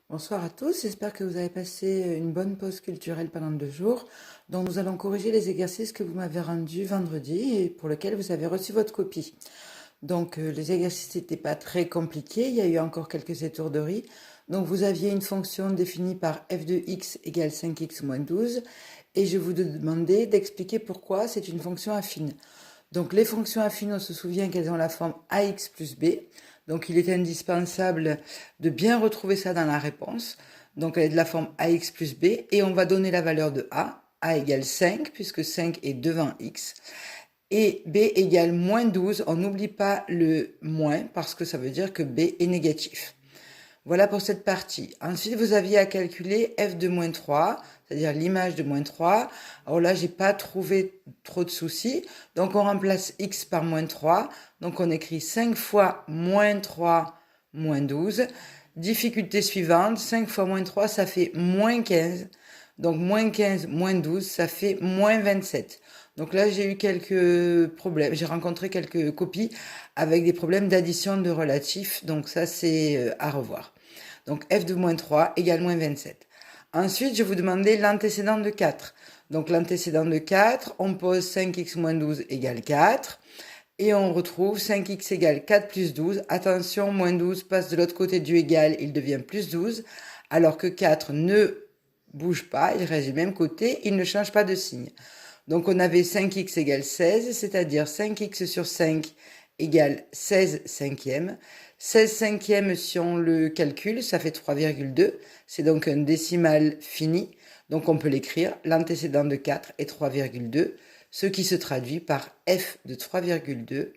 Bonsoir à tous, j'espère que vous avez passé une bonne pause culturelle pendant 2 jours. Donc nous allons corriger les exercices que vous m'avez rendus vendredi et pour lesquels vous avez reçu votre copie. Donc les exercices n'étaient pas très compliqués, il y a eu encore quelques étourderies. Donc vous aviez une fonction définie par f de x égale 5x moins 12 et je vous demandais d'expliquer pourquoi c'est une fonction affine. Donc les fonctions affines, on se souvient qu'elles ont la forme ax plus b. Donc il est indispensable de bien retrouver ça dans la réponse. Donc elle est de la forme ax plus b et on va donner la valeur de a égale 5 puisque 5 est devant x. Et b égale moins 12, on n'oublie pas le moins parce que ça veut dire que b est négatif. Voilà pour cette partie. Ensuite, vous aviez à calculer f de moins 3, c'est-à-dire l'image de moins 3. Alors là, j'ai pas trouvé trop de soucis. Donc, on remplace x par moins 3. Donc, on écrit 5 fois moins 3 moins 12. Difficulté suivante, 5 fois moins 3, ça fait moins 15. Donc, moins 15 moins 12, ça fait moins 27. Donc là, j'ai eu quelques problèmes. J'ai rencontré quelques copies avec des problèmes d'addition de relatifs. Donc ça, c'est à revoir. Donc f de moins 3 égale moins 27. Ensuite, je vous demandais l'antécédent de 4. Donc l'antécédent de 4, on pose 5x moins 12 égale 4. Et on retrouve 5x égale 4 plus 12. Attention, moins 12 passe de l'autre côté du égal, il devient plus 12. Alors que 4 ne bouge pas, il reste du même côté, il ne change pas de signe. Donc on avait 5x égale 16, c'est-à-dire 5x sur 5 égale 16 cinquièmes. 16 cinquièmes, si on le calcule, ça fait 3,2. C'est donc un décimal fini. Donc on peut l'écrire, l'antécédent de 4 est 3,2, ce qui se traduit par f de 3,2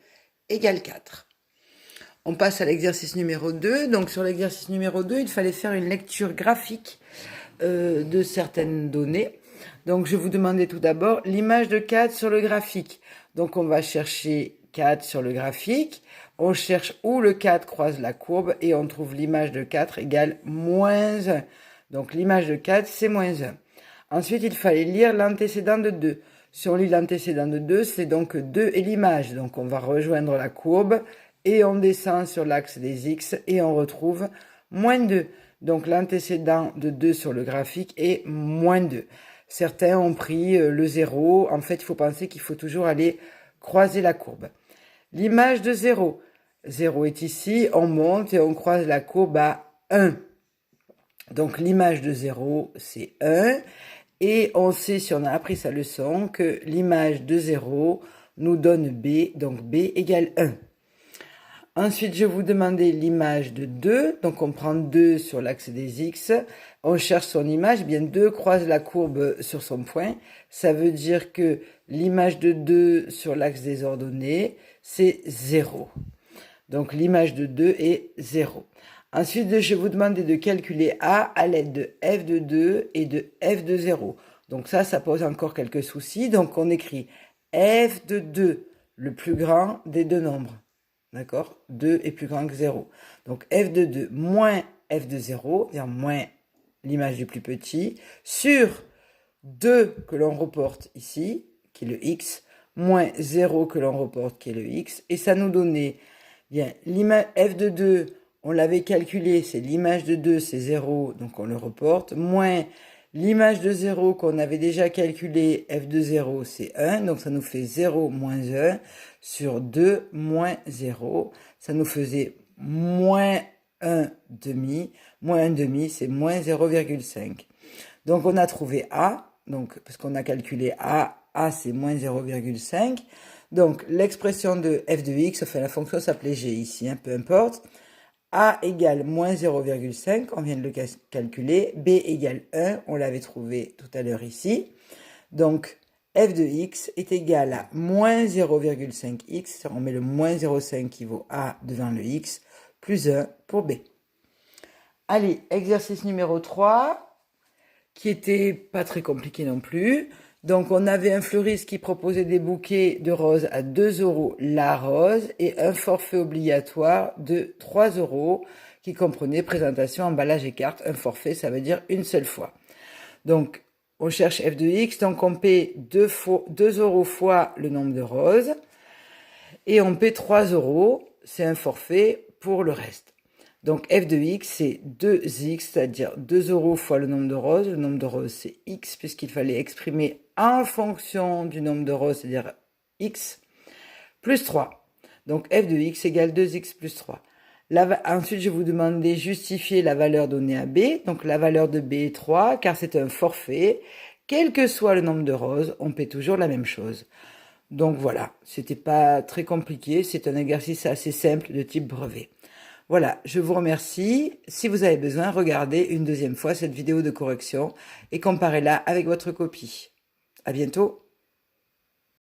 égale 4. On passe à l'exercice numéro 2. Donc sur l'exercice numéro 2, il fallait faire une lecture graphique de certaines données. Donc je vous demandais tout d'abord l'image de 4 sur le graphique. Donc on va chercher 4 sur le graphique. On cherche où le 4 croise la courbe et on trouve l'image de 4 égale moins 1. Donc l'image de 4, c'est moins 1. Ensuite, il fallait lire l'antécédent de 2. Si on lit l'antécédent de 2, c'est donc 2 et l'image. Donc on va rejoindre la courbe et on descend sur l'axe des x et on retrouve moins 2. Donc l'antécédent de 2 sur le graphique est moins 2. Certains ont pris le 0. En fait, il faut penser qu'il faut toujours aller croiser la courbe. L'image de 0. 0 est ici, on monte et on croise la courbe à 1. Donc l'image de 0, c'est 1. Et on sait, si on a appris sa leçon, que l'image de 0 nous donne b, donc b égale 1. Ensuite, je vous demandais l'image de 2. Donc, on prend 2 sur l'axe des x. On cherche son image. Bien, 2 croise la courbe sur son point. Ça veut dire que l'image de 2 sur l'axe des ordonnées, c'est 0. Donc, l'image de 2 est 0. Ensuite, je vous demandais de calculer a à l'aide de f de 2 et de f de 0. Donc ça pose encore quelques soucis. Donc, on écrit f de 2, le plus grand des deux nombres. D'accord? 2 est plus grand que 0. Donc f de 2 moins f de 0, c'est-à-dire moins l'image du plus petit, sur 2 que l'on reporte ici, qui est le x, moins 0 que l'on reporte, qui est le x, et ça nous donnait, bien, l'image f de 2, on l'avait calculé, c'est l'image de 2, c'est 0, donc on le reporte, moins l'image de 0 qu'on avait déjà calculé, f de 0, c'est 1, donc ça nous fait 0 moins 1 sur 2 moins 0. Ça nous faisait moins 1 demi. Moins 1 demi, c'est moins 0,5. Donc on a trouvé A, donc, parce qu'on a calculé A c'est moins 0,5. Donc l'expression de f de x, enfin la fonction s'appelait g ici, hein, peu importe. A égale moins 0,5, on vient de le calculer. B égale 1, on l'avait trouvé tout à l'heure ici. Donc, f de x est égal à moins 0,5x, on met le moins 0,5 qui vaut a devant le x, plus 1 pour b. Allez, exercice numéro 3, qui était pas très compliqué non plus. Donc, on avait un fleuriste qui proposait des bouquets de roses à 2 € la rose et un forfait obligatoire de 3 € qui comprenait présentation, emballage et carte. Un forfait, ça veut dire une seule fois. Donc, on cherche f de x, donc on paie 2 € fois le nombre de roses et on paie 3 €, c'est un forfait pour le reste. Donc f de x, c'est 2x, c'est-à-dire 2 euros fois le nombre de roses. Le nombre de roses, c'est x, puisqu'il fallait exprimer en fonction du nombre de roses, c'est-à-dire x, plus 3. Donc f de x égale 2x plus 3. Ensuite, je vous demande de justifier la valeur donnée à b. Donc la valeur de b est 3, car c'est un forfait. Quel que soit le nombre de roses, on paie toujours la même chose. Donc voilà, c'était pas très compliqué, c'est un exercice assez simple de type brevet. Voilà, je vous remercie. Si vous avez besoin, regardez une deuxième fois cette vidéo de correction et comparez-la avec votre copie. À bientôt.